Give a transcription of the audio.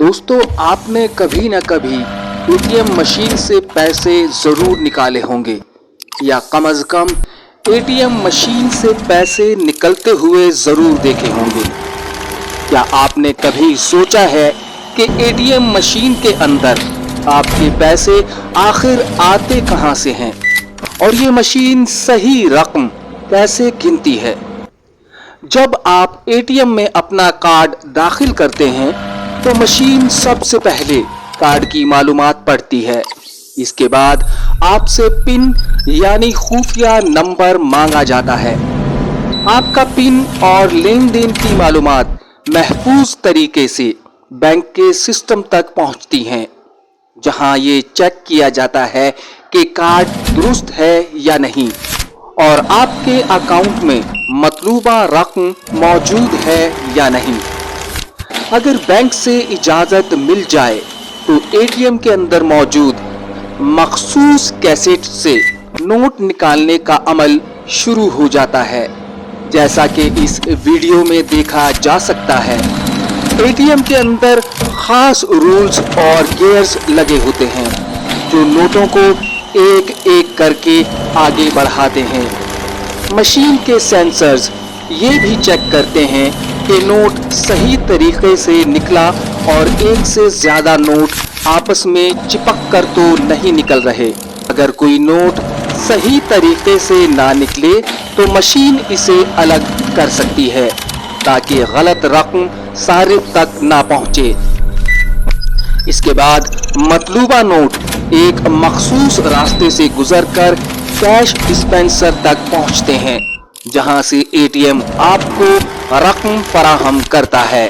दोस्तों, आपने कभी ना कभी एटीएम मशीन से पैसे ज़रूर निकाले होंगे या कम से कम एटीएम मशीन से पैसे निकलते हुए ज़रूर देखे होंगे। क्या आपने कभी सोचा है कि एटीएम मशीन के अंदर आपके पैसे आखिर आते कहां से हैं और ये मशीन सही रकम कैसे गिनती है? जब आप एटीएम में अपना कार्ड दाखिल करते हैं तो मशीन सबसे पहले कार्ड की मालूमात पढ़ती है। इसके बाद आपसे पिन यानी खुफिया नंबर मांगा जाता है। आपका पिन और लेन देन की मालूमात महफूज तरीके से बैंक के सिस्टम तक पहुंचती हैं, जहां ये चेक किया जाता है कि कार्ड दुरुस्त है या नहीं और आपके अकाउंट में मतलूबा रकम मौजूद है या नहीं। अगर बैंक से इजाज़त मिल जाए तो एटीएम के अंदर मौजूद मखसूस कैसेट से नोट निकालने का अमल शुरू हो जाता है। जैसा कि इस वीडियो में देखा जा सकता है, एटीएम के अंदर खास रूल्स और गियर्स लगे होते हैं जो नोटों को एक एक करके आगे बढ़ाते हैं। मशीन के सेंसर्स ये भी चेक करते हैं कि नोट सही तरीके से निकला और एक से ज़्यादा नोट आपस में चिपक कर तो नहीं निकल रहे। अगर कोई नोट सही तरीके से ना निकले तो मशीन इसे अलग कर सकती है ताकि गलत रकम सारिफ तक ना पहुंचे। इसके बाद मतलूबा नोट एक मखसूस रास्ते से गुजरकर कैश डिस्पेंसर तक पहुंचते हैं, जहां से एटीएम आपको रकम फराहम करता है।